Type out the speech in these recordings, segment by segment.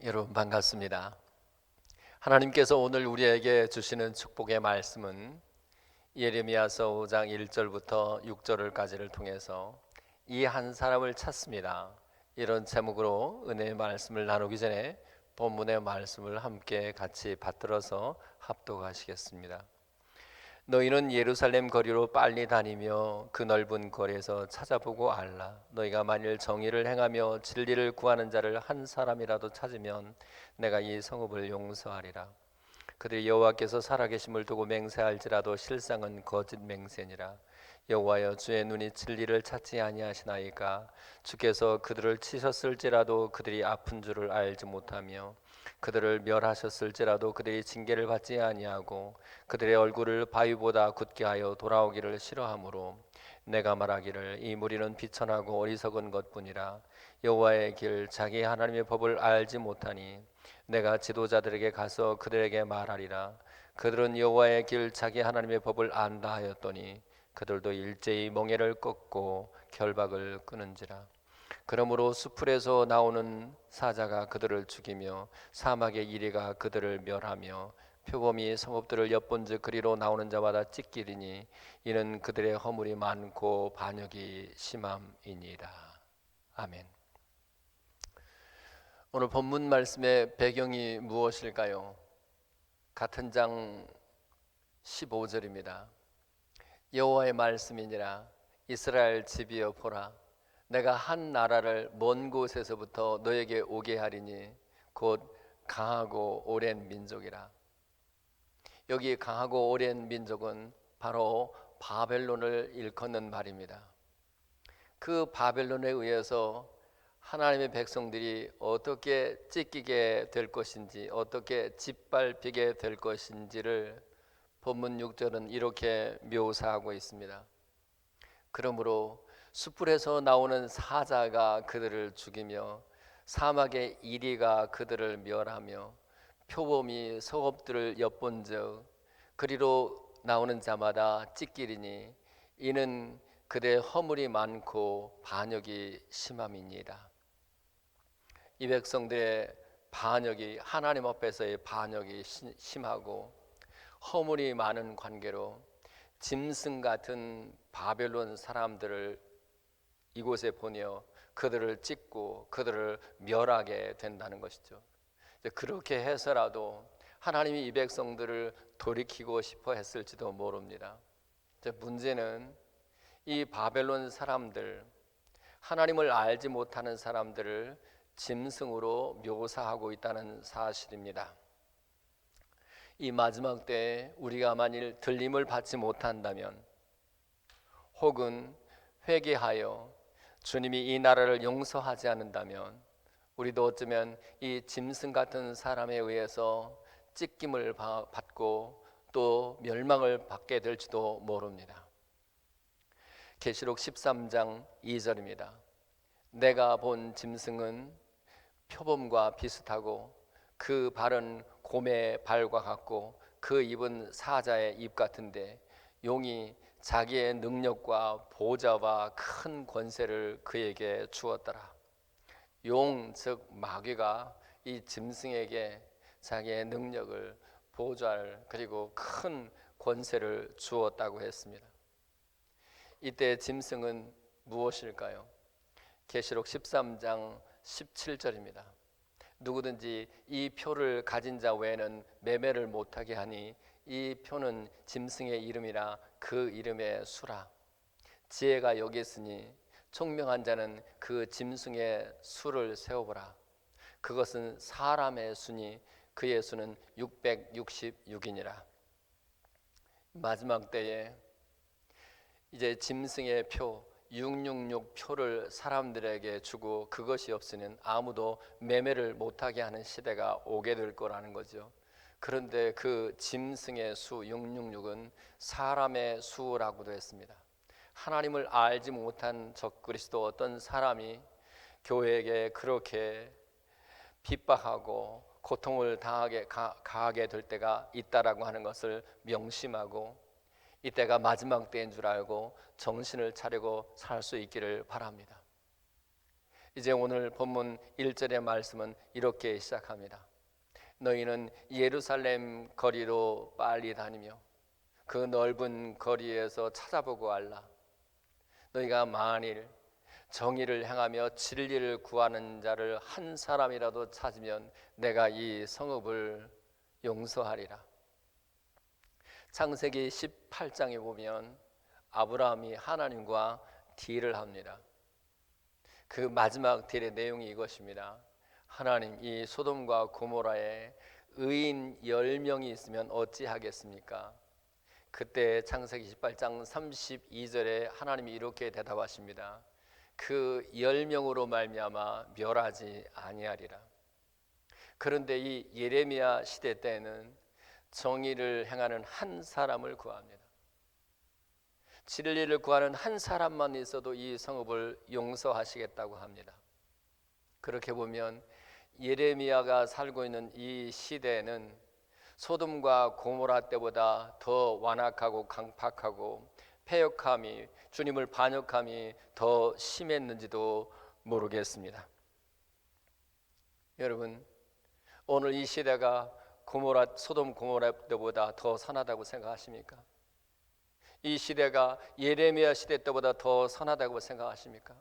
여러분 반갑습니다. 하나님께서 오늘 우리에게 주시는 축복의 말씀은 예레미야서 5장 1절부터 6절까지를 통해서 이 한 사람을 찾습니다. 이런 제목으로 은혜의 말씀을 나누기 전에 본문의 말씀을 함께 같이 받들어서 합독하시겠습니다. 너희는 예루살렘 거리로 빨리 다니며 그 넓은 거리에서 찾아보고 알라. 너희가 만일 정의를 행하며 진리를 구하는 자를 한 사람이라도 찾으면 내가 이 성읍을 용서하리라. 그들이 여호와께서 살아계심을 두고 맹세할지라도 실상은 거짓 맹세니라. 여호와여, 주의 눈이 진리를 찾지 아니하시나이까? 주께서 그들을 치셨을지라도 그들이 아픈 줄을 알지 못하며 그들을 멸하셨을지라도 그들이 징계를 받지 아니하고 그들의 얼굴을 바위보다 굳게 하여 돌아오기를 싫어하므로 내가 말하기를 이 무리는 비천하고 어리석은 것뿐이라. 여호와의 길 자기 하나님의 법을 알지 못하니 내가 지도자들에게 가서 그들에게 말하리라. 그들은 여호와의 길 자기 하나님의 법을 안다 하였더니 그들도 일제히 멍에를 꺾고 결박을 끊은지라. 그러므로 수풀에서 나오는 사자가 그들을 죽이며 사막의 이리가 그들을 멸하며 표범이 성읍들을 엿본즉 그리로 나오는 자마다 찢기리니 이는 그들의 허물이 많고 반역이 심함이니이다. 아멘. 오늘 본문 말씀의 배경이 무엇일까요? 같은 장 15절입니다. 여호와의 말씀이니라. 이스라엘 집이여 보라. 내가 한 나라를 먼 곳에서부터 너에게 오게 하리니 곧 강하고 오랜 민족이라. 여기 강하고 오랜 민족은 바로 바벨론을 일컫는 말입니다. 그 바벨론에 의해서 하나님의 백성들이 어떻게 찢기게 될 것인지, 어떻게 짓밟히게 될 것인지를 본문 6절은 이렇게 묘사하고 있습니다. 그러므로 숯불에서 나오는 사자가 그들을 죽이며 사막의 이리가 그들을 멸하며 표범이 성읍들을 엿본즉 그리로 나오는 자마다 찢기리니 이는 그들의 허물이 많고 반역이 심함이니이다. 이 백성들의 반역이, 하나님 앞에서의 반역이 심하고 허물이 많은 관계로 짐승 같은 바벨론 사람들을 이곳에 보내어 그들을 찢고 그들을 멸하게 된다는 것이죠. 그렇게 해서라도 하나님이 이 백성들을 돌이키고 싶어 했을지도 모릅니다. 문제는 이 바벨론 사람들, 하나님을 알지 못하는 사람들을 짐승으로 묘사하고 있다는 사실입니다. 이 마지막 때에 우리가 만일 들림을 받지 못한다면, 혹은 회개하여 주님이 이 나라를 용서하지 않는다면 우리도 어쩌면 이 짐승 같은 사람에 의해서 찢김을 받고 또 멸망을 받게 될지도 모릅니다. 계시록 13장 2절입니다. 내가 본 짐승은 표범과 비슷하고 그 발은 곰의 발과 같고 그 입은 사자의 입 같은데 용이 자기의 능력과 보좌와 큰 권세를 그에게 주었더라. 용, 즉 마귀가 이 짐승에게 자기의 능력을, 보좌를, 그리고 큰 권세를 주었다고 했습니다. 이때 짐승은 무엇일까요? 계시록 13장 17절입니다. 누구든지 이 표를 가진 자 외에는 매매를 못하게 하니 이 표는 짐승의 이름이라 그 이름의 수라. 지혜가 여기 있으니 총명한 자는 그 짐승의 수를 세어보라. 그것은 사람의 수니 그의 수는 666이니라. 마지막 때에 이제 짐승의 표, 666 표를 사람들에게 주고 그것이 없으면 아무도 매매를 못하게 하는 시대가 오게 될 거라는 거죠. 그런데 그 짐승의 수 666은 사람의 수라고도 했습니다. 하나님을 알지 못한 적그리스도 어떤 사람이 교회에게 그렇게 핍박하고 고통을 가하게 될 때가 있다라고 하는 것을 명심하고 이때가 마지막 때인 줄 알고 정신을 차리고 살 수 있기를 바랍니다. 이제 오늘 본문 1절의 말씀은 이렇게 시작합니다. 너희는 예루살렘 거리로 빨리 다니며 그 넓은 거리에서 찾아보고 알라. 너희가 만일 정의를 행하며 진리를 구하는 자를 한 사람이라도 찾으면 내가 이 성읍을 용서하리라. 창세기 18장에 보면 아브라함이 하나님과 딜을 합니다. 그 마지막 딜의 내용이 이것입니다. 하나님, 이 소돔과 고모라에 의인 10명이 있으면 어찌하겠습니까? 그때 창세기 18장 32절에 하나님이 이렇게 대답하십니다. 그 10명으로 말미암아 멸하지 아니하리라. 그런데 이 예레미야 시대 때에는 정의를 행하는 한 사람을 구합니다. 진리를 구하는 한 사람만 있어도 이 성읍을 용서하시겠다고 합니다. 그렇게 보면 예레미야가 살고 있는 이 시대에는 소돔과 고모라 때보다 더 완악하고 강팍하고 패역함이, 주님을 반역함이 더 심했는지도 모르겠습니다. 여러분, 오늘 이 시대가 소돔 고모라 때보다 더 선하다고 생각하십니까? 이 시대가 예레미야 시대 때보다 더 선하다고 생각하십니까?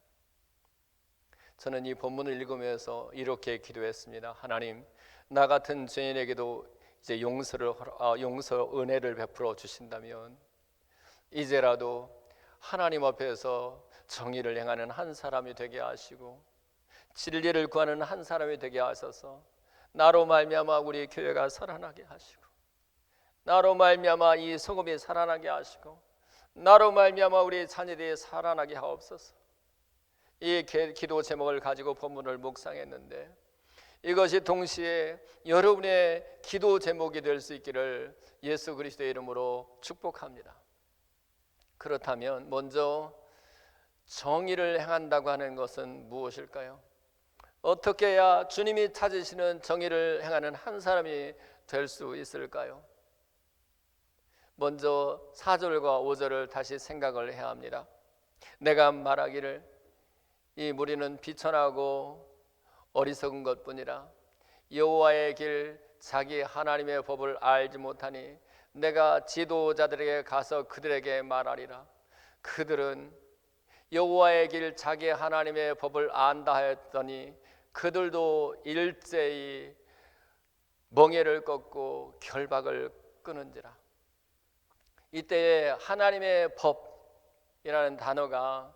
저는 이 본문을 읽으면서 이렇게 기도했습니다. 하나님, 나 같은 죄인에게도 이제 용서 은혜를 베풀어 주신다면 이제라도 하나님 앞에서 정의를 행하는 한 사람이 되게 하시고 진리를 구하는 한 사람이 되게 하셔서 나로 말미암아 우리 교회가 살아나게 하시고 나로 말미암아 이 성읍이 살아나게 하시고 나로 말미암아 우리 자녀들이 살아나게 하옵소서. 이 기도 제목을 가지고 본문을 묵상했는데 이것이 동시에 여러분의 기도 제목이 될 수 있기를 예수 그리스도의 이름으로 축복합니다. 그렇다면 먼저 정의를 행한다고 하는 것은 무엇일까요? 어떻게 해야 주님이 찾으시는 정의를 행하는 한 사람이 될 수 있을까요? 먼저 4절과 5절을 다시 생각을 해야 합니다. 내가 말하기를 이 무리는 비천하고 어리석은 것뿐이라 여호와의 길 자기 하나님의 법을 알지 못하니 내가 지도자들에게 가서 그들에게 말하리라. 그들은 여호와의 길 자기 하나님의 법을 안다 하였더니 그들도 일제히 멍에를 꺾고 결박을 끊은지라. 이때 하나님의 법이라는 단어가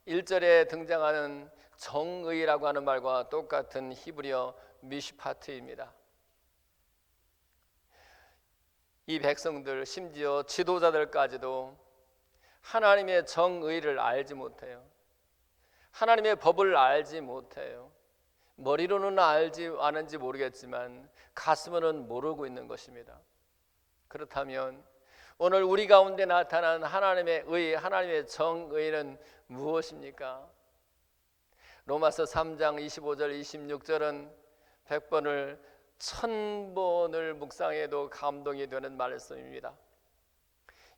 1절에 등장하는 정의라고 하는 말과 똑같은 히브리어 미시파트입니다. 이 백성들, 심지어 지도자들까지도 하나님의 정의를 알지 못해요. 하나님의 법을 알지 못해요. 머리로는 알지 아는지 모르겠지만 가슴으로는 모르고 있는 것입니다. 그렇다면 오늘 우리 가운데 나타난 하나님의 의, 하나님의 정의는 무엇입니까? 로마서 3장 25절 26절은 100번을 1000번을 묵상해도 감동이 되는 말씀입니다.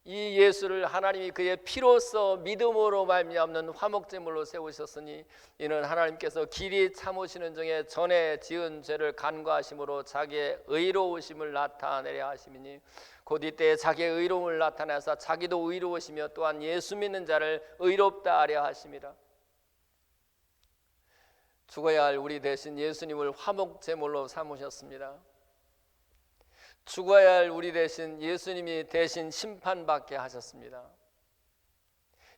이 예수를 하나님이 그의 피로써 믿음으로 말미암는 화목제물로 세우셨으니 이는 하나님께서 길이 참으시는 중에 전에 지은 죄를 간과하심으로 자기의 의로우심을 나타내려 하심이니 곧 이때 자기의 의로움을 나타내사 자기도 의로우시며 또한 예수 믿는 자를 의롭다 하려 하심이라. 죽어야 할 우리 대신 예수님을 화목제물로 삼으셨습니다. 죽어야 할 우리 대신 예수님이 대신 심판받게 하셨습니다.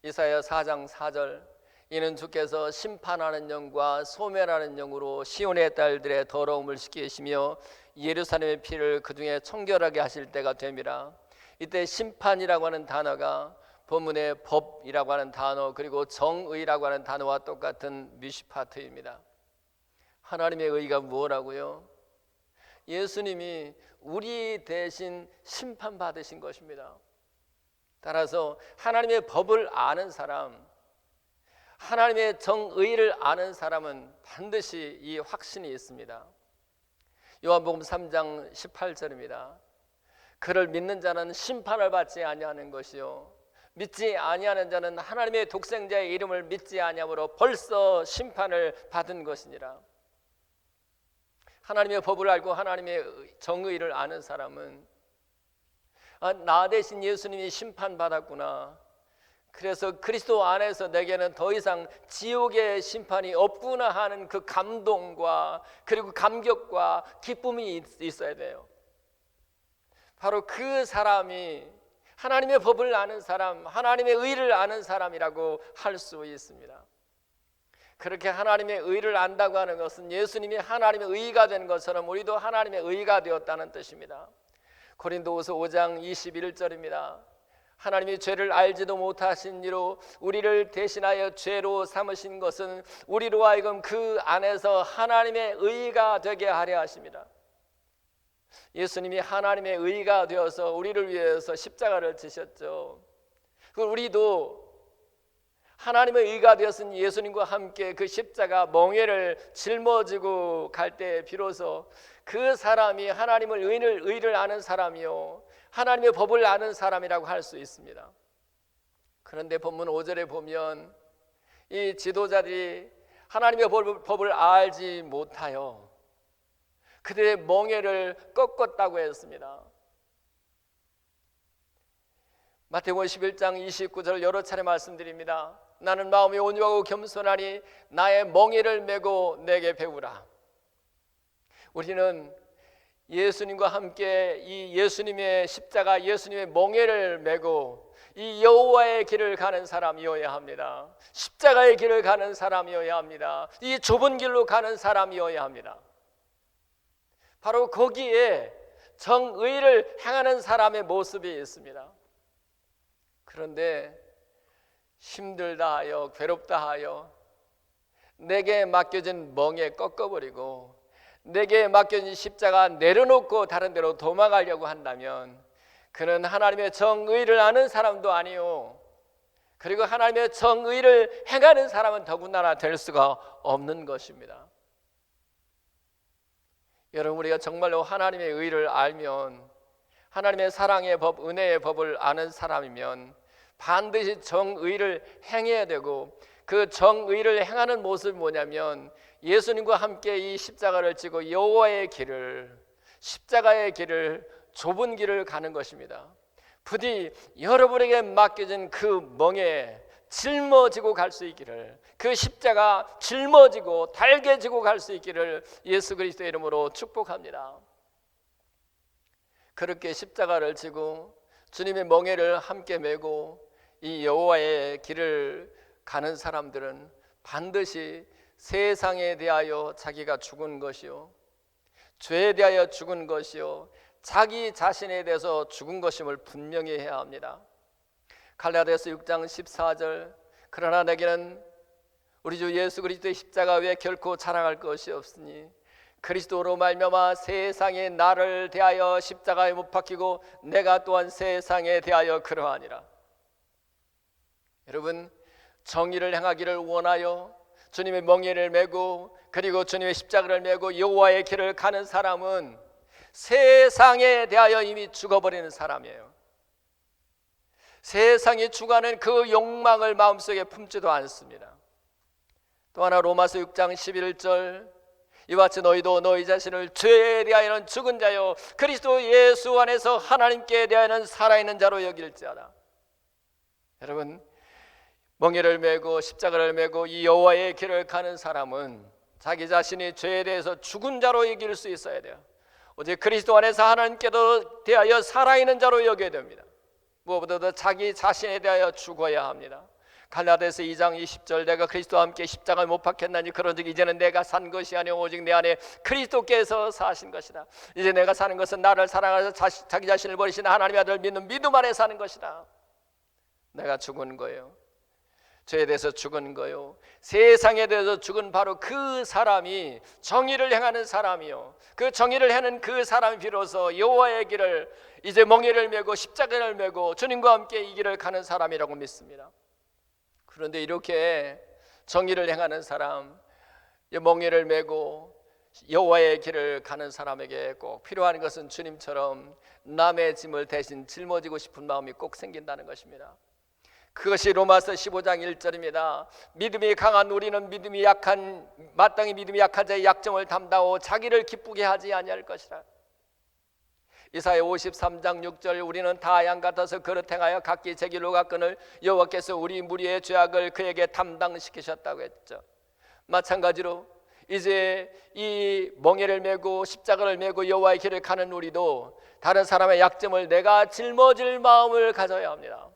이사야 4장 4절 이는 주께서 심판하는 영과 소멸하는 영으로 시온의 딸들의 더러움을 씻기시며 예루살렘의 피를 그 중에 청결하게 하실 때가 됨이라. 이때 심판이라고 하는 단어가 본문의 법이라고 하는 단어 그리고 정의라고 하는 단어와 똑같은 미시파트입니다. 하나님의 의가 무엇라고요? 예수님이 우리 대신 심판받으신 것입니다. 따라서 하나님의 법을 아는 사람, 하나님의 정의를 아는 사람은 반드시 이 확신이 있습니다. 요한복음 3장 18절입니다. 그를 믿는 자는 심판을 받지 아니하는 것이요 믿지 아니하는 자는 하나님의 독생자의 이름을 믿지 아니함으로 벌써 심판을 받은 것이니라. 하나님의 법을 알고 하나님의 정의를 아는 사람은 나 대신 예수님이 심판받았구나, 그래서 그리스도 안에서 내게는 더 이상 지옥의 심판이 없구나 하는 그 감동과 그리고 감격과 기쁨이 있어야 돼요. 바로 그 사람이 하나님의 법을 아는 사람, 하나님의 의를 아는 사람이라고 할 수 있습니다. 그렇게 하나님의 의를 안다고 하는 것은 예수님이 하나님의 의가 된 것처럼 우리도 하나님의 의가 되었다는 뜻입니다. 고린도후서 5장 21절입니다. 하나님이 죄를 알지도 못하신 이로 우리를 대신하여 죄로 삼으신 것은 우리로 하여금 그 안에서 하나님의 의가 되게 하려 하십니다. 예수님이 하나님의 의가 되어서 우리를 위해서 십자가를 지셨죠. 우리도 하나님의 의가 되었은 예수님과 함께 그 십자가 멍에를 짊어지고 갈 때 비로소 그 사람이 하나님의 의를 아는 사람이요 하나님의 법을 아는 사람이라고 할 수 있습니다. 그런데 본문 5절에 보면 이 지도자들이 하나님의 법을 알지 못하여 그들의 멍에를 꺾었다고 했습니다. 마태복음 11장 29절 여러 차례 말씀드립니다. 나는 마음이 온유하고 겸손하니 나의 멍에를 메고 내게 배우라. 우리는 예수님과 함께 이 예수님의 십자가, 예수님의 멍에를 메고 이 여호와의 길을 가는 사람이어야 합니다. 십자가의 길을 가는 사람이어야 합니다. 이 좁은 길로 가는 사람이어야 합니다. 바로 거기에 정의를 행하는 사람의 모습이 있습니다. 그런데 힘들다 하여 괴롭다 하여 내게 맡겨진 멍에 꺾어버리고 내게 맡겨진 십자가 내려놓고 다른 데로 도망가려고 한다면 그는 하나님의 정의를 아는 사람도 아니요 그리고 하나님의 정의를 행하는 사람은 더군다나 될 수가 없는 것입니다. 여러분, 우리가 정말로 하나님의 의를 알면, 하나님의 사랑의 법, 은혜의 법을 아는 사람이면 반드시 정의를 행해야 되고, 그 정의를 행하는 모습이 뭐냐면 예수님과 함께 이 십자가를 지고 여호와의 길을, 십자가의 길을, 좁은 길을 가는 것입니다. 부디 여러분에게 맡겨진 그 멍에 짊어지고 갈 수 있기를, 그 십자가 짊어지고 달게 지고 갈 수 있기를 예수 그리스도의 이름으로 축복합니다. 그렇게 십자가를 지고 주님의 멍에를 함께 메고 이 여호와의 길을 가는 사람들은 반드시 세상에 대하여 자기가 죽은 것이요, 죄에 대하여 죽은 것이요, 자기 자신에 대해서 죽은 것임을 분명히 해야 합니다. 갈라디아서 6장 14절, 그러나 내게는 우리 주 예수 그리스도의 십자가 외에 결코 자랑할 것이 없으니 그리스도로 말미암아 세상에 나를 대하여 십자가에 못 박히고 내가 또한 세상에 대하여 그러하니라. 여러분, 정의를 행하기를 원하여 주님의 멍에를 메고 그리고 주님의 십자가를 메고 여호와의 길을 가는 사람은 세상에 대하여 이미 죽어버리는 사람이에요. 세상이 주관하는 그 욕망을 마음속에 품지도 않습니다. 또 하나 로마서 6장 11절, 이와 같이 너희도 너희 자신을 죄에 대하여는 죽은 자요 그리스도 예수 안에서 하나님께 대하여는 살아있는 자로 여길지어다. 여러분, 멍에를 메고 십자가를 메고 이 여호와의 길을 가는 사람은 자기 자신이 죄에 대해서 죽은 자로 여길 수 있어야 돼요. 오직 그리스도 안에서 하나님께도 대하여 살아있는 자로 여겨야 됩니다. 무엇보다도 자기 자신에 대하여 죽어야 합니다. 갈라디아서 2장 20절, 내가 그리스도와 함께 십자가에 못 박혔나니 그런즉 이제는 내가 산 것이 아니오 오직 내 안에 그리스도께서 사신 것이다. 이제 내가 사는 것은 나를 사랑하셔서 자기 자신을 버리신 하나님의 아들을 믿는 믿음 안에 사는 것이다. 내가 죽은 거예요. 죄에 대해서 죽은 거요. 세상에 대해서 죽은 바로 그 사람이 정의를 행하는 사람이요. 그 정의를 행하는 그 사람이 비로소 여호와의 길을 이제 멍에를 메고 십자가를 메고 주님과 함께 이 길을 가는 사람이라고 믿습니다. 그런데 이렇게 정의를 행하는 사람, 멍에를 메고 여호와의 길을 가는 사람에게 꼭 필요한 것은 주님처럼 남의 짐을 대신 짊어지고 싶은 마음이 꼭 생긴다는 것입니다. 그것이 로마서 15장 1절입니다. 믿음이 강한 우리는 믿음이 약한 마땅히 믿음이 약한 자의 약점을 담다오 자기를 기쁘게 하지 아니할 것이라. 이사야 53장 6절 우리는 다 양 같아서 그릇 행하여 각기 제 길로 갔거늘 여호와께서 우리 무리의 죄악을 그에게 담당시키셨다고 했죠. 마찬가지로 이제 이 멍에를 메고 십자가를 메고 여호와의 길을 가는 우리도 다른 사람의 약점을 내가 짊어질 마음을 가져야 합니다.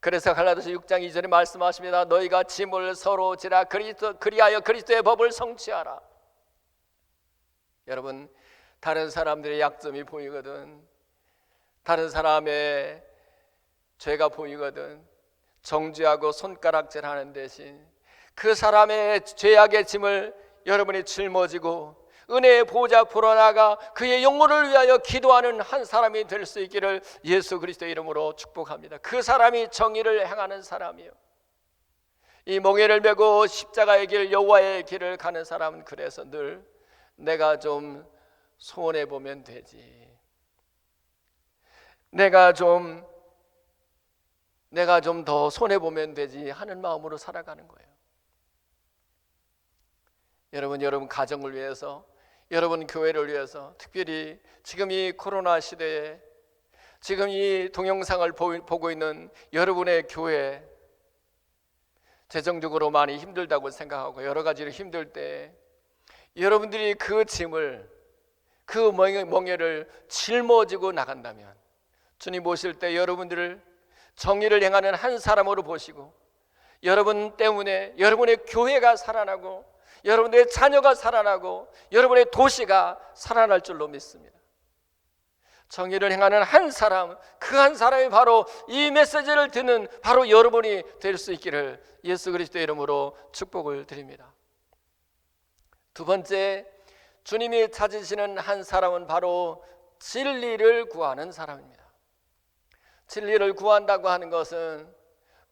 그래서 갈라디아서 6장 2절에 말씀하십니다. 너희가 짐을 서로 지라 그리하여 그리스도의 법을 성취하라. 여러분, 다른 사람들의 약점이 보이거든, 다른 사람의 죄가 보이거든 정죄하고 손가락질하는 대신 그 사람의 죄악의 짐을 여러분이 짊어지고 은혜의 보좌 앞으로 나가 그의 영혼을 위하여 기도하는 한 사람이 될 수 있기를 예수 그리스도의 이름으로 축복합니다. 그 사람이 정의를 행하는 사람이요. 이 멍에를 메고 십자가의 길 여호와의 길을 가는 사람은 그래서 늘 내가 좀 손해 보면 되지, 내가 좀 더 손해 보면 되지 하는 마음으로 살아가는 거예요. 여러분 가정을 위해서, 여러분 교회를 위해서, 특별히 지금 이 코로나 시대에 지금 이 동영상을 보고 있는 여러분의 교회, 재정적으로 많이 힘들다고 생각하고 여러 가지로 힘들 때 여러분들이 그 짐을, 그 멍에를 짊어지고 나간다면 주님 보실 때 여러분들을 정의를 행하는 한 사람으로 보시고 여러분 때문에 여러분의 교회가 살아나고 여러분의 자녀가 살아나고 여러분의 도시가 살아날 줄로 믿습니다. 정의를 행하는 한 사람, 그 한 사람이 바로 이 메시지를 듣는 바로 여러분이 될 수 있기를 예수 그리스도의 이름으로 축복을 드립니다. 두 번째, 주님이 찾으시는 한 사람은 바로 진리를 구하는 사람입니다. 진리를 구한다고 하는 것은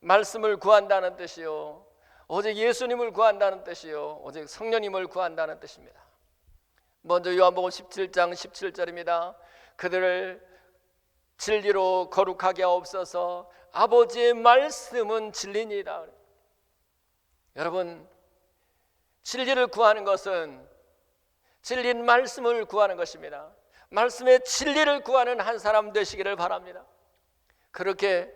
말씀을 구한다는 뜻이요, 오직 예수님을 구한다는 뜻이요, 오직 성령님을 구한다는 뜻입니다. 먼저 요한복음 17장 17절입니다. 그들을 진리로 거룩하게 하옵소서. 아버지의 말씀은 진리니이다. 여러분, 진리를 구하는 것은 진리인 말씀을 구하는 것입니다. 말씀의 진리를 구하는 한 사람 되시기를 바랍니다. 그렇게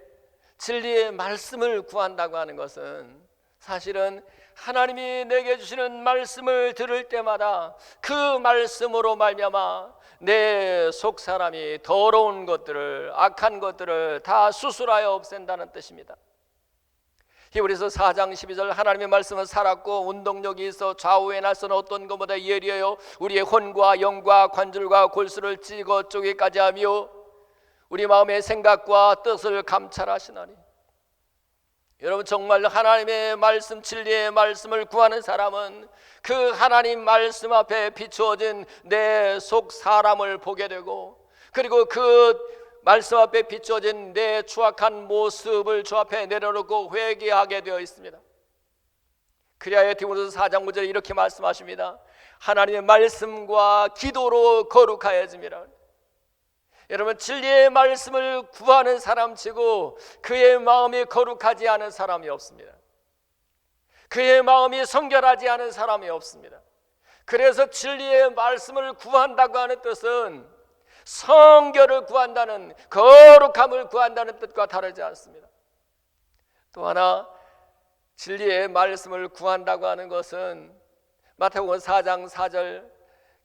진리의 말씀을 구한다고 하는 것은 사실은 하나님이 내게 주시는 말씀을 들을 때마다 그 말씀으로 말미암아 내 속 사람이 더러운 것들을, 악한 것들을 다 수술하여 없앤다는 뜻입니다. 히브리서 4장 12절 하나님의 말씀은 살았고 운동력이 있어 좌우의 날선 어떤 것보다 예리하여 우리의魂과 영과 관절과 골수를 찢어 쪼개기까지 하며 우리 마음의 생각과 뜻을 감찰하시나니. 여러분, 정말 하나님의 말씀, 진리의 말씀을 구하는 사람은 그 하나님 말씀 앞에 비추어진 내 속 사람을 보게 되고, 그리고 그 말씀 앞에 비추어진 내 추악한 모습을 주 앞에 내려놓고 회개하게 되어 있습니다. 그리하여 디모데서 4장 9절에 이렇게 말씀하십니다. 하나님의 말씀과 기도로 거룩하여짐이라. 여러분, 진리의 말씀을 구하는 사람치고 그의 마음이 거룩하지 않은 사람이 없습니다. 그의 마음이 성결하지 않은 사람이 없습니다. 그래서 진리의 말씀을 구한다고 하는 뜻은 성결을 구한다는, 거룩함을 구한다는 뜻과 다르지 않습니다. 또 하나, 진리의 말씀을 구한다고 하는 것은 마태복음 4장 4절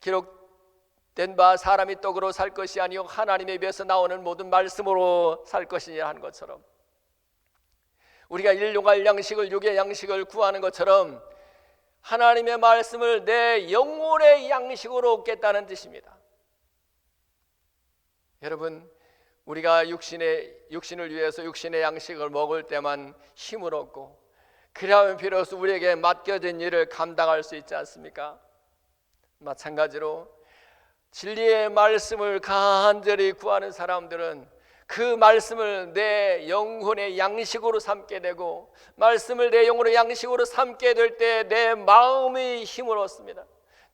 기록된 바 사람이 떡으로 살 것이 아니요 하나님의 입에서 나오는 모든 말씀으로 살 것이냐 하는 것처럼, 우리가 일용할 양식을, 육의 양식을 구하는 것처럼 하나님의 말씀을 내 영혼의 양식으로 얻겠다는 뜻입니다. 여러분, 우리가 육신을 위해서 육신의 양식을 먹을 때만 힘을 얻고, 그리하면 비로소 우리에게 맡겨진 일을 감당할 수 있지 않습니까? 마찬가지로 진리의 말씀을 간절히 구하는 사람들은 그 말씀을 내 영혼의 양식으로 삼게 되고, 말씀을 내 영혼의 양식으로 삼게 될 때 내 마음이 힘을 얻습니다.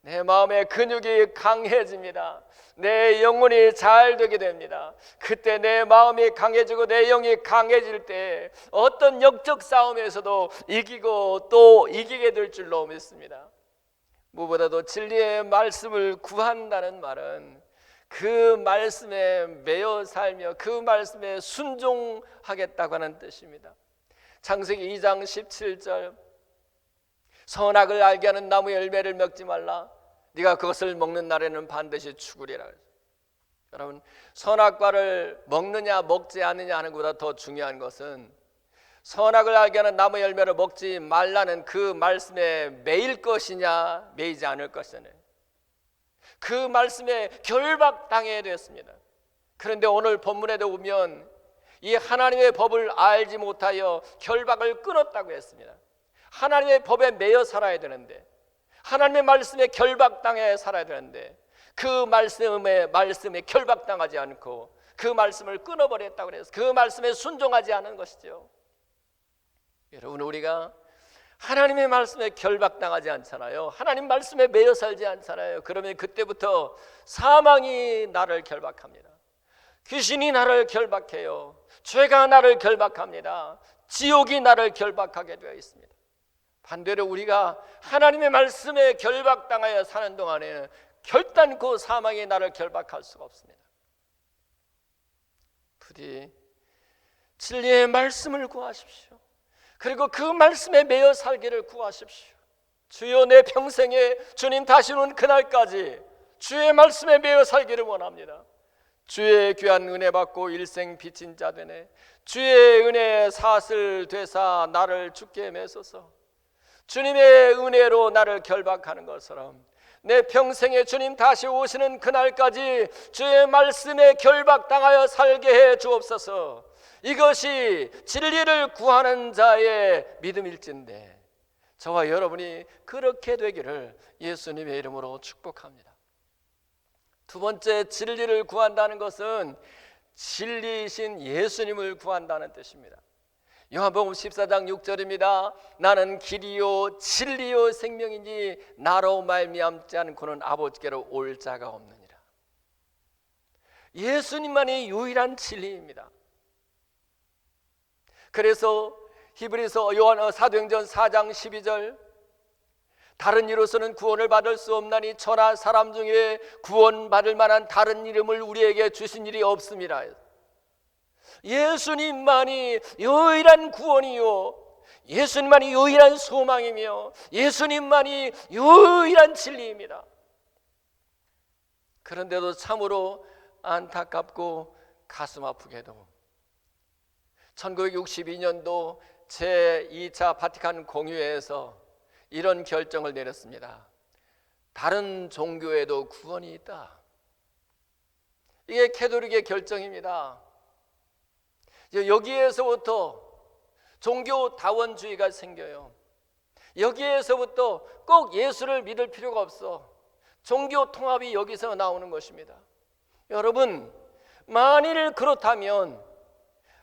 내 마음의 근육이 강해집니다. 내 영혼이 잘 되게 됩니다. 그때 내 마음이 강해지고 내 영이 강해질 때 어떤 영적 싸움에서도 이기고 또 이기게 될 줄로 믿습니다. 무엇보다도 진리의 말씀을 구한다는 말은 그 말씀에 매여 살며 그 말씀에 순종하겠다고 하는 뜻입니다. 창세기 2장 17절, 선악을 알게 하는 나무 열매를 먹지 말라, 네가 그것을 먹는 날에는 반드시 죽으리라. 여러분, 선악과를 먹느냐 먹지 않느냐 하는 것보다 더 중요한 것은 선악을 알게 하는 나무 열매를 먹지 말라는 그 말씀에 매일 것이냐 매이지 않을 것이냐, 그 말씀에 결박당해야 되었습니다. 그런데 오늘 본문에도 보면 이 하나님의 법을 알지 못하여 결박을 끊었다고 했습니다. 하나님의 법에 매여 살아야 되는데, 하나님의 말씀에 결박당해 살아야 되는데 그 말씀에 결박당하지 않고 그 말씀을 끊어버렸다고 해서 그 말씀에 순종하지 않은 것이죠. 여러분, 우리가 하나님의 말씀에 결박당하지 않잖아요. 하나님 말씀에 매여 살지 않잖아요. 그러면 그때부터 사망이 나를 결박합니다. 귀신이 나를 결박해요. 죄가 나를 결박합니다. 지옥이 나를 결박하게 되어 있습니다. 반대로 우리가 하나님의 말씀에 결박당하여 사는 동안에는 결단코 사망이 나를 결박할 수가 없습니다. 부디 진리의 말씀을 구하십시오. 그리고 그 말씀에 매여 살기를 구하십시오. 주여, 내 평생에 주님 다시 오는 그날까지 주의 말씀에 매여 살기를 원합니다. 주의 귀한 은혜 받고 일생 빚진 자 되네, 주의 은혜 사슬 되사 나를 주께 매소서. 주님의 은혜로 나를 결박하는 것처럼 내 평생에 주님 다시 오시는 그날까지 주의 말씀에 결박당하여 살게 해 주옵소서. 이것이 진리를 구하는 자의 믿음일진데 저와 여러분이 그렇게 되기를 예수님의 이름으로 축복합니다. 두 번째, 진리를 구한다는 것은 진리이신 예수님을 구한다는 뜻입니다. 요한복음 14장 6절입니다. 나는 길이요 진리요 생명이니 나로 말미암지 않고는 아버지께로 올 자가 없느니라. 예수님만이 유일한 진리입니다. 그래서 히브리서 사도행전 4장 12절, 다른 이로서는 구원을 받을 수 없나니 천하 사람 중에 구원받을 만한 다른 이름을 우리에게 주신 일이 없음이라. 예수님만이 유일한 구원이요, 예수님만이 유일한 소망이며 예수님만이 유일한 진리입니다. 그런데도 참으로 안타깝고 가슴 아프게도 1962년도 제2차 바티칸 공의회에서 이런 결정을 내렸습니다. 다른 종교에도 구원이 있다. 이게 캐톨릭의 결정입니다. 여기에서부터 종교 다원주의가 생겨요. 여기에서부터 꼭 예수를 믿을 필요가 없어. 종교 통합이 여기서 나오는 것입니다. 여러분, 만일 그렇다면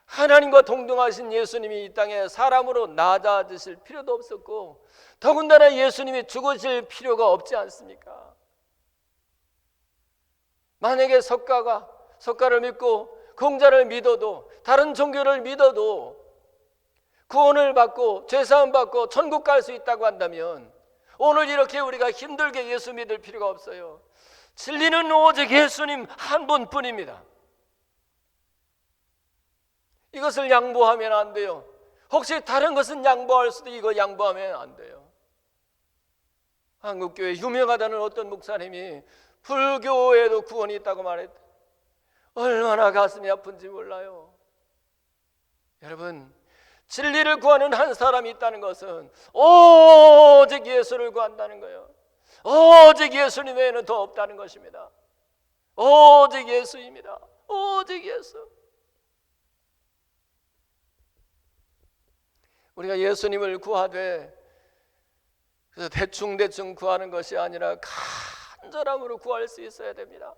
하나님과 동등하신 예수님이 이 땅에 사람으로 낮아지실 필요도 없었고 더군다나 예수님이 죽으실 필요가 없지 않습니까? 만약에 석가를 믿고 공자를 믿어도, 다른 종교를 믿어도 구원을 받고 죄사함 받고 천국 갈 수 있다고 한다면 오늘 이렇게 우리가 힘들게 예수 믿을 필요가 없어요. 진리는 오직 예수님 한 분뿐입니다. 이것을 양보하면 안 돼요. 혹시 다른 것은 양보할 수도 이거 양보하면 안 돼요. 한국교회 유명하다는 어떤 목사님이 불교에도 구원이 있다고 말했대. 얼마나 가슴이 아픈지 몰라요. 여러분, 진리를 구하는 한 사람이 있다는 것은 오직 예수를 구한다는 거예요. 오직 예수님 외에는 더 없다는 것입니다. 오직 예수입니다. 오직 예수. 우리가 예수님을 구하되 그래서 대충 구하는 것이 아니라 간절함으로 구할 수 있어야 됩니다.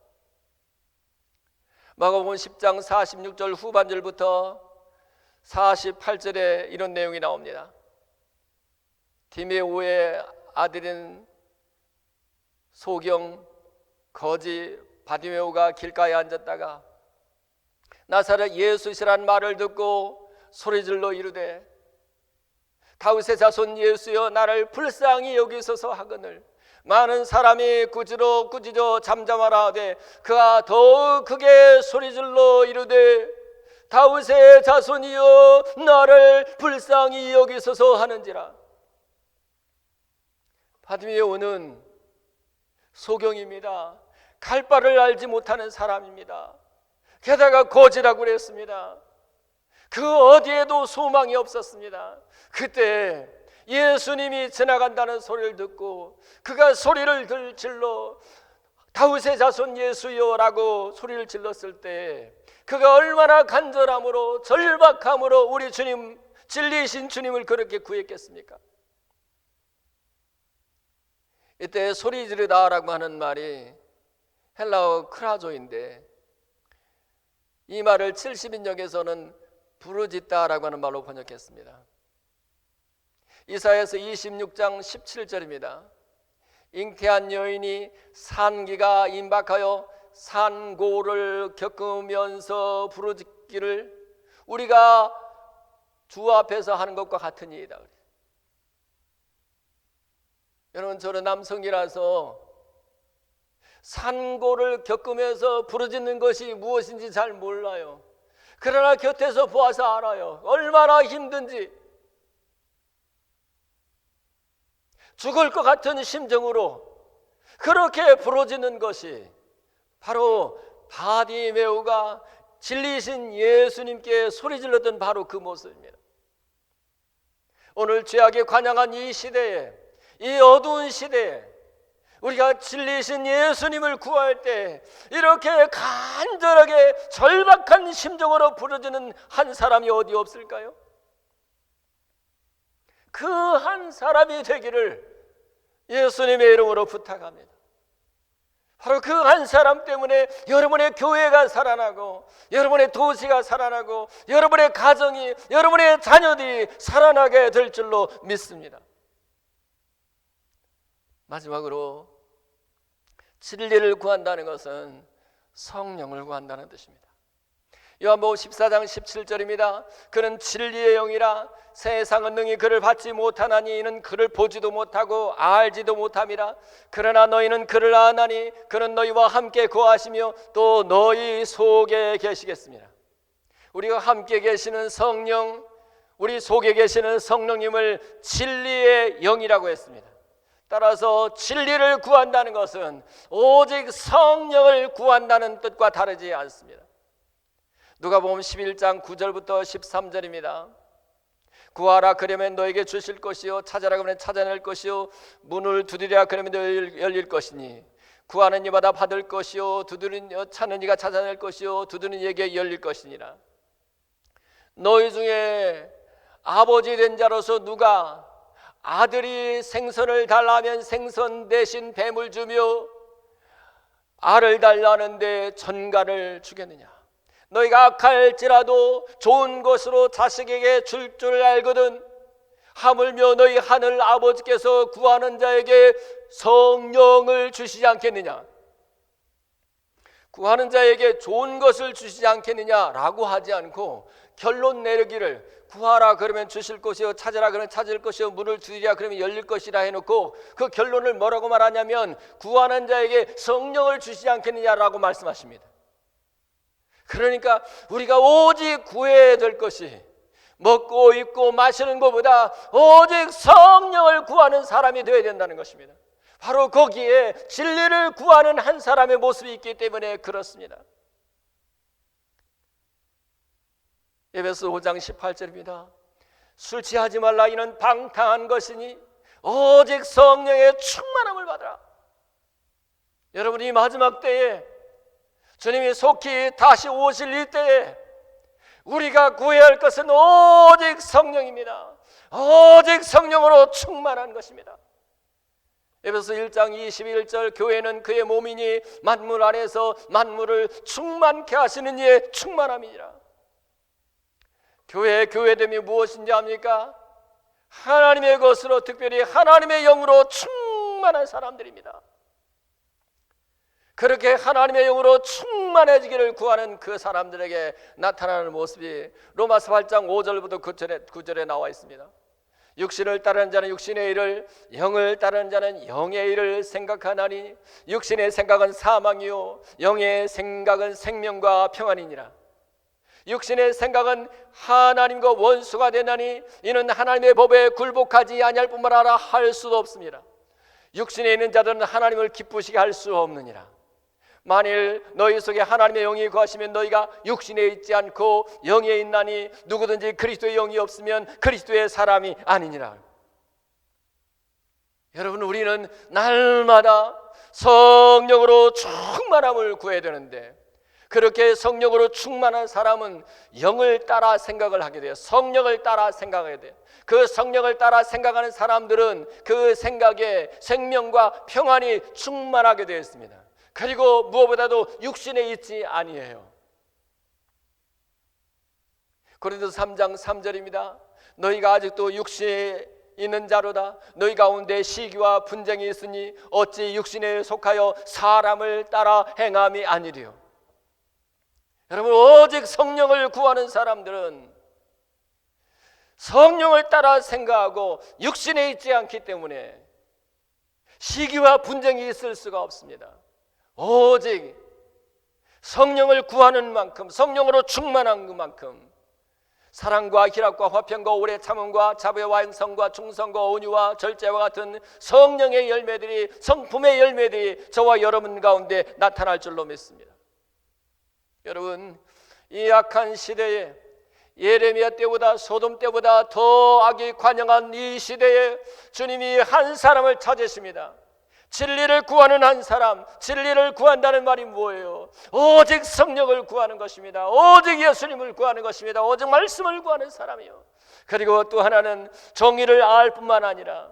마가복음 10장 46절 후반절부터 48절에 이런 내용이 나옵니다. 디메오의 아들인 소경 거지 바디메오가 길가에 앉았다가 나사렛 예수시란 말을 듣고 소리질러 이르되 다윗의 자손 예수여 나를 불쌍히 여기소서 하거늘 많은 사람이 꾸짖어 잠잠하라 하되 그가 더욱 크게 소리질러 이르되 다윗의 자손이여 나를 불쌍히 여기소서 하는지라. 바디메오는 소경입니다. 갈 바를 알지 못하는 사람입니다. 게다가 거지라고 그랬습니다. 그 어디에도 소망이 없었습니다. 그때 예수님이 지나간다는 소리를 듣고 그가 소리를 질러 다윗의 자손 예수여라고 소리를 질렀을 때 그가 얼마나 간절함으로 절박함으로 우리 주님, 진리이신 주님을 그렇게 구했겠습니까? 이때 소리 지르다라고 하는 말이 헬라어 크라조인데 이 말을 70인역에서는 부르짖다라고 하는 말로 번역했습니다. 이사야서 26장 17절입니다. 잉태한 여인이 산기가 임박하여 산고를 겪으면서 부르짖기를 우리가 주 앞에서 하는 것과 같으니이다. 여러분, 저는 남성이라서 산고를 겪으면서 부르짖는 것이 무엇인지 잘 몰라요. 그러나 곁에서 보아서 알아요. 얼마나 힘든지. 죽을 것 같은 심정으로 그렇게 부르짖는 것이 바로 바디메오가 진리이신 예수님께 소리질렀던 바로 그 모습입니다. 오늘 죄악에 관영한 이 시대에, 이 어두운 시대에 우리가 진리이신 예수님을 구할 때 이렇게 간절하게 절박한 심정으로 부르짖는 한 사람이 어디 없을까요? 그 한 사람이 되기를 예수님의 이름으로 부탁합니다. 바로 그 한 사람 때문에 여러분의 교회가 살아나고 여러분의 도시가 살아나고 여러분의 가정이, 여러분의 자녀들이 살아나게 될 줄로 믿습니다. 마지막으로 진리를 구한다는 것은 성령을 구한다는 뜻입니다. 요한복음 14장 17절입니다. 그는 진리의 영이라 세상은 능히 그를 받지 못하나니 이는 그를 보지도 못하고 알지도 못함이라. 그러나 너희는 그를 아나니 그는 너희와 함께 거하시며 또 너희 속에 계시겠습니다. 우리가 함께 계시는 성령, 우리 속에 계시는 성령님을 진리의 영이라고 했습니다. 따라서 진리를 구한다는 것은 오직 성령을 구한다는 뜻과 다르지 않습니다. 누가복음 11장 9절부터 13절입니다. 구하라 그러면 너에게 주실 것이요 찾아라 그러면 찾아낼 것이요 문을 두드리라 그러면 열릴 것이니 구하는 이마다 받을 것이요 찾는 이가 찾아낼 것이요 두드리는 이에게 열릴 것이니라. 너희 중에 아버지 된 자로서 누가 아들이 생선을 달라면 생선 대신 뱀을 주며 알을 달라는데 전갈을 주겠느냐? 너희가 악할지라도 좋은 것으로 자식에게 줄 줄 알거든 하물며 너희 하늘 아버지께서 구하는 자에게 성령을 주시지 않겠느냐? 구하는 자에게 좋은 것을 주시지 않겠느냐라고 하지 않고 결론 내리기를 구하라 그러면 주실 것이요 찾으라 그러면 찾을 것이요 문을 두드리라 그러면 열릴 것이라 해놓고 그 결론을 뭐라고 말하냐면 구하는 자에게 성령을 주시지 않겠느냐라고 말씀하십니다. 그러니까 우리가 오직 구해야 될 것이 먹고 입고 마시는 것보다 오직 성령을 구하는 사람이 되어야 된다는 것입니다. 바로 거기에 진리를 구하는 한 사람의 모습이 있기 때문에 그렇습니다. 에베소 5장 18절입니다. 술 취하지 말라 이는 방탕한 것이니 오직 성령의 충만함을 받으라. 여러분, 이 마지막 때에 주님이 속히 다시 오실 이 때에 우리가 구해야 할 것은 오직 성령입니다. 오직 성령으로 충만한 것입니다. 에베소 1장 21절 교회는 그의 몸이니 만물 안에서 만물을 충만케 하시는 이의 충만함이니라. 교회의 교회됨이 무엇인지 압니까? 하나님의 것으로, 특별히 하나님의 영으로 충만한 사람들입니다. 그렇게 하나님의 영으로 충만해지기를 구하는 그 사람들에게 나타나는 모습이 로마서 8장 5절부터 9절에 나와 있습니다. 육신을 따르는 자는 육신의 일을, 영을 따르는 자는 영의 일을 생각하나니 육신의 생각은 사망이요 영의 생각은 생명과 평안이니라. 육신의 생각은 하나님과 원수가 되나니 이는 하나님의 법에 굴복하지 아니할 뿐만 아니라 할 수도 없습니다. 육신에 있는 자들은 하나님을 기쁘시게 할 수 없느니라. 만일 너희 속에 하나님의 영이 거하시면 너희가 육신에 있지 않고 영에 있나니 누구든지 그리스도의 영이 없으면 그리스도의 사람이 아니니라. 여러분, 우리는 날마다 성령으로 충만함을 구해야 되는데, 그렇게 성령으로 충만한 사람은 영을 따라 생각을 하게 돼요. 성령을 따라 생각하게 돼요. 그 성령을 따라 생각하는 사람들은 그 생각에 생명과 평안이 충만하게 되어 있습니다. 그리고 무엇보다도 육신에 있지 아니에요. 고린도서 3장 3절입니다. 너희가 아직도 육신에 있는 자로다. 너희 가운데 시기와 분쟁이 있으니 어찌 육신에 속하여 사람을 따라 행함이 아니리요. 여러분, 오직 성령을 구하는 사람들은 성령을 따라 생각하고 육신에 있지 않기 때문에 시기와 분쟁이 있을 수가 없습니다. 오직 성령을 구하는 만큼, 성령으로 충만한 그만큼 사랑과 희락과 화평과 오래 참음과 자비와 양성과 충성과 온유와 절제와 같은 성령의 열매들이, 성품의 열매들이 저와 여러분 가운데 나타날 줄로 믿습니다. 여러분, 이 악한 시대에, 예레미야 때보다 소돔 때보다 더 악이 관영한 이 시대에 주님이 한 사람을 찾으십니다. 진리를 구하는 한 사람. 진리를 구한다는 말이 뭐예요? 오직 성령을 구하는 것입니다. 오직 예수님을 구하는 것입니다. 오직 말씀을 구하는 사람이요. 그리고 또 하나는 정의를 알 뿐만 아니라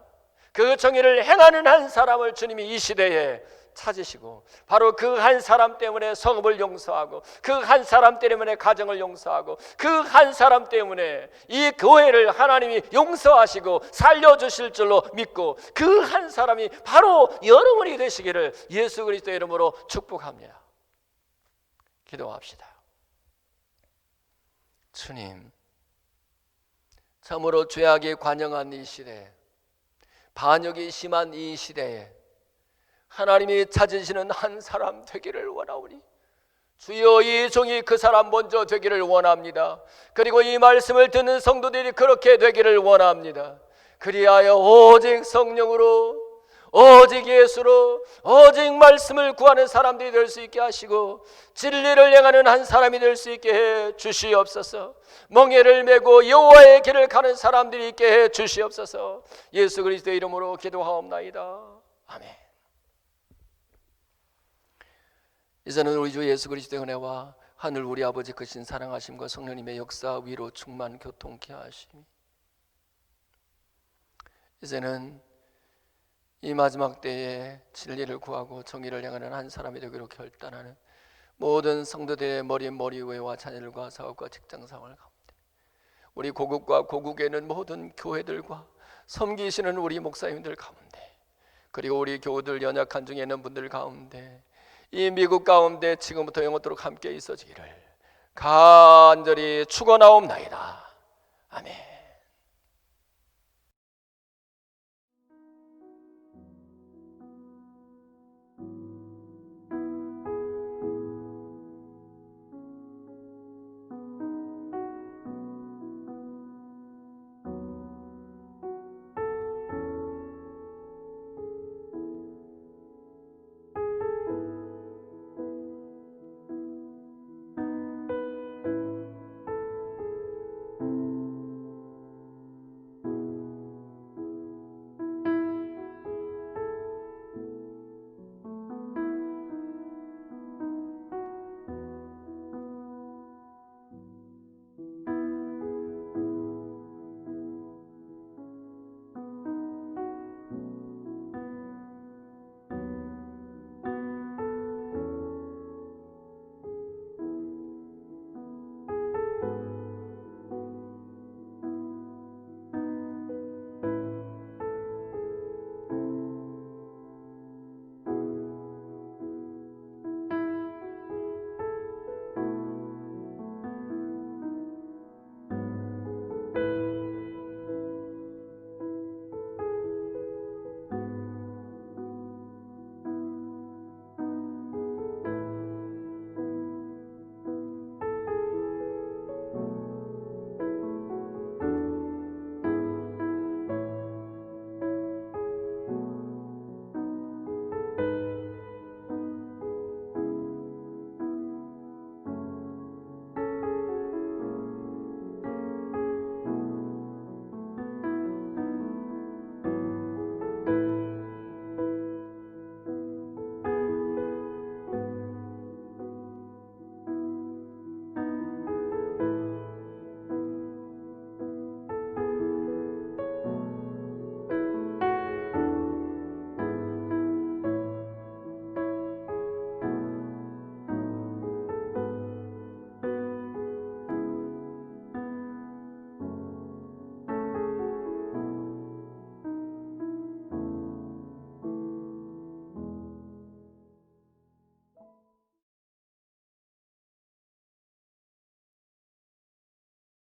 그 정의를 행하는 한 사람을 주님이 이 시대에 찾으시고, 바로 그 한 사람 때문에 성읍을 용서하고, 그 한 사람 때문에 가정을 용서하고, 그 한 사람 때문에 이 교회를 하나님이 용서하시고 살려주실 줄로 믿고, 그 한 사람이 바로 여러분이 되시기를 예수 그리스도의 이름으로 축복합니다. 기도합시다. 주님, 참으로 죄악이 관영한 이 시대에, 반역이 심한 이 시대에 하나님이 찾으시는 한 사람 되기를 원하오니 주여, 이 종이 그 사람 먼저 되기를 원합니다. 그리고 이 말씀을 듣는 성도들이 그렇게 되기를 원합니다. 그리하여 오직 성령으로, 오직 예수로, 오직 말씀을 구하는 사람들이 될 수 있게 하시고 진리를 행하는 한 사람이 될 수 있게 해 주시옵소서. 멍에를 메고 여호와의 길을 가는 사람들이 있게 해 주시옵소서. 예수 그리스도의 이름으로 기도하옵나이다. 아멘. 이제는 우리 주 예수 그리스도의 은혜와 하늘 우리 아버지 크신 사랑하심과 성령님의 역사, 위로, 충만, 교통케 하심이, 이제는 이 마지막 때에 진리를 구하고 정의를 행하는 한 사람이 되기로 결단하는 모든 성도들의 머리 위와 자녀들과 사업과 직장 생활 가운데, 우리 고국과 고국에 있는 모든 교회들과 섬기시는 우리 목사님들 가운데, 그리고 우리 교우들, 연약한 중에 있는 분들 가운데, 이 미국 가운데 지금부터 영원토록 함께 있어지기를 간절히 축원하옵나이다. 아멘.